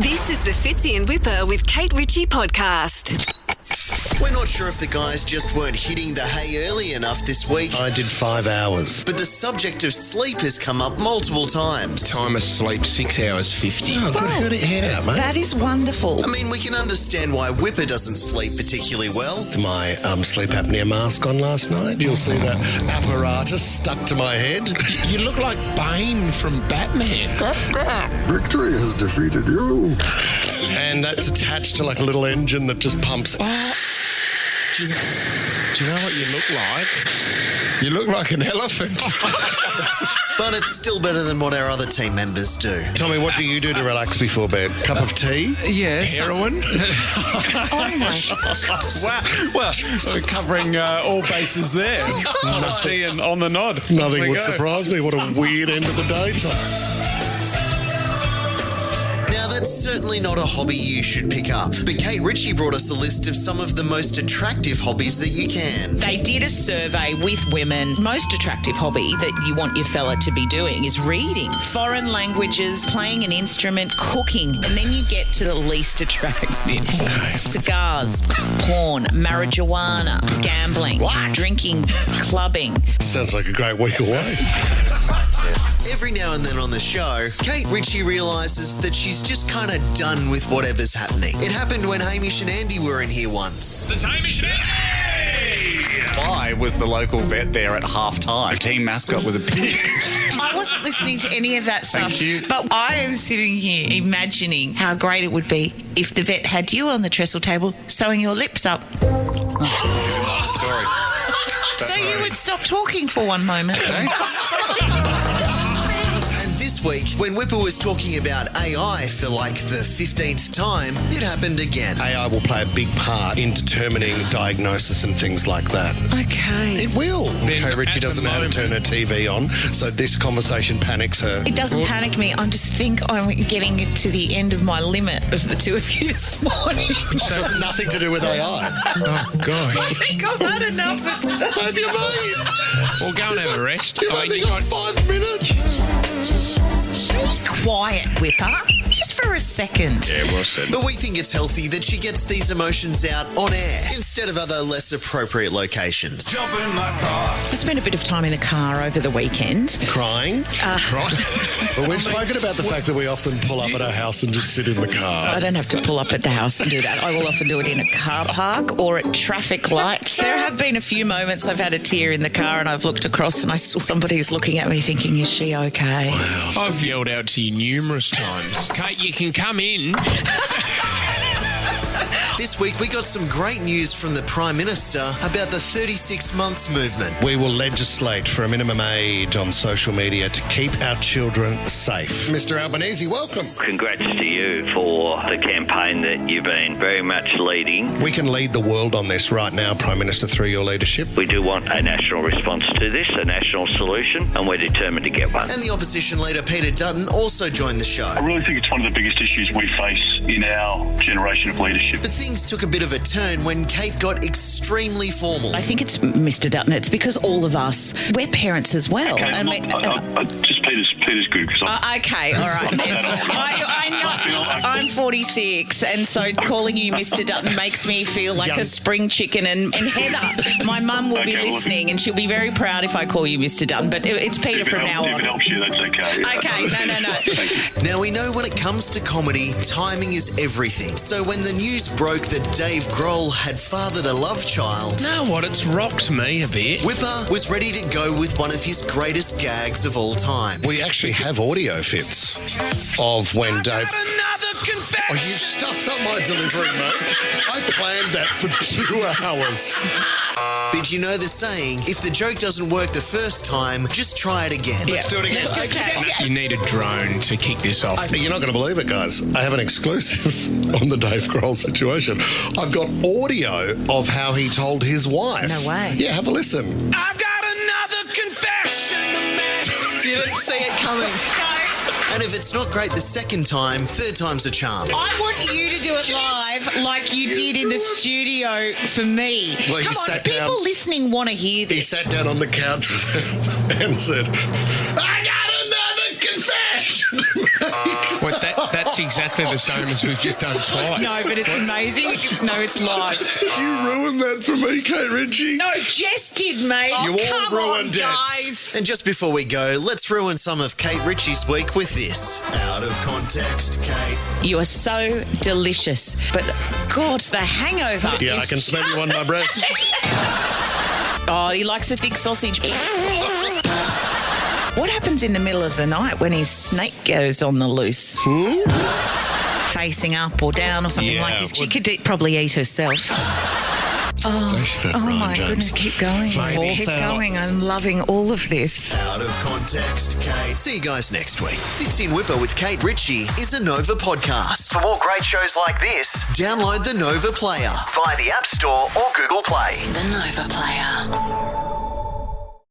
This is the Fitzy and Whipper with Kate Ritchie podcast. We're not sure if the guys just weren't hitting the hay early enough this week. I did 5 hours. But the subject of sleep has come up multiple times. Time of sleep, 6 hours 50. Oh, good head out, mate. That is wonderful. I mean, we can understand why Whipper doesn't sleep particularly well. My sleep apnea mask on last night. You'll see that apparatus stuck to my head. You look like Bane from Batman. Victory has defeated you. And that's attached to like a little engine that just pumps. Do you know what you look like? You look like an elephant. But it's still better than what our other team members do. Tommy, what do you do to relax before bed? Cup of tea? Yes. Heroin? Oh my Well, we're covering all bases there. Tea and on the nod. Nothing would surprise me. What a weird end of the day, Tom. Now, that's certainly not a hobby you should pick up. But Kate Ritchie brought us a list of some of the most attractive hobbies that you can. They did a survey with women. Most attractive hobby that you want your fella to be doing is reading, foreign languages, playing an instrument, cooking, and then you get to the least attractive. Cigars, porn, marijuana, gambling, drinking, clubbing. Sounds like a great week away. Every now and then on the show, Kate Ritchie realises that she's just kind of done with whatever's happening. It happened when Hamish and Andy were in here once. It's Hamish and Andy! I was the local vet there at half-time. Team mascot was a pig. I wasn't listening to any of that stuff, Thank you. but I am sitting here imagining how great it would be if the vet had you on the trestle table sewing your lips up. Story. So you would stop talking for one moment. And this week, when Whipper was talking about AI for like the 15th time, it happened again. AI will play a big part in determining diagnosis and things like that. Okay. It will. Then Kate Ritchie at doesn't the know how to turn her TV on, so this conversation panics her. It doesn't panic me. I just think I'm getting to the end of my limit of the two of you this morning. So it's nothing to do with AI. Oh, gosh. I think I've had enough of today. Have you, mate? Well, go and have a rest. You've only got 5 minutes. Be quiet, Whipper. Just for a second. Yeah, well said. But we think it's healthy that she gets these emotions out on air instead of other less appropriate locations. I spent a bit of time in the car over the weekend. Crying. But we've spoken about the fact that we often pull up at our house and just sit in the car. I don't have to pull up at the house and do that. I will often do it in a car park or at traffic lights. There have been a few moments I've had a tear in the car and I've looked across and I saw somebody's looking at me thinking, is she okay? I've yelled out to you numerous times. Kate, you can come in. This week, we got some great news from the Prime Minister about the 36 months movement. We will legislate for a minimum age on social media to keep our children safe. Mr. Albanese, welcome. Congrats to you for the campaign that you've been very much leading. We can lead the world on this right now, Prime Minister, through your leadership. We do want a national response to this, a national solution, and we're determined to get one. And the opposition leader, Peter Dutton, also joined the show. I really think it's one of the biggest issues we face in our generation of leadership. But things took a bit of a turn when Kate got extremely formal. I think it's Mr. Dutton. It's because all of us, we're parents as well. Okay, just Peter's good because Okay, all right. I know I'm 46, and so calling you Mr. Dutton makes me feel like a spring chicken. And Heather, my mum will be listening, and she'll be very proud if I call you Mr. Dutton. But it's Peter from now on. If it helps you, that's okay. Okay, no. Now, we know when it comes to comedy, timing is everything. So when the news broke that Dave Grohl had fathered a love child, Know what? It's rocked me a bit. Whipper was ready to go with one of his greatest gags of all time. We actually have audio fits of when Dave... Oh, you stuffed up my delivery, mate. I planned that for 2 hours. But you know the saying, if the joke doesn't work the first time, just try it again. Let's do it again. Okay. You need a drone to kick this off. You're not going to believe it, guys. I have an exclusive on the Dave Grohl situation. I've got audio of how he told his wife. No way. Yeah, have a listen. I've got another confession to make. Didn't see it coming. And if it's not great the second time, third time's a charm. I want you to do it live like you did in the studio for me. Well, Come on, sat people down. listening want to hear this. He sat down on the couch and said, I got another confession. but that's exactly the same as we've just done twice. No, but it's amazing. No, it's live. You ruined that for me, Kate Ritchie. No, Jess did, mate. You all come ruined on, it. guys. And just before we go, let's ruin some of Kate Ritchie's week with this. Out of context, Kate. You are so delicious, but God, the hangover. Yeah, is I can smell you on my breath. Oh, he likes a thick sausage. What happens in the middle of the night when his snake goes on the loose? Facing up or down or something like this. She could probably eat herself. Oh my goodness, keep going. Keep going. I'm loving all of this. Out of context, Kate. See you guys next week. Fits in Whipper with Kate Ritchie is a Nova podcast. For more great shows like this, download the Nova Player via the App Store or Google Play. The Nova Player.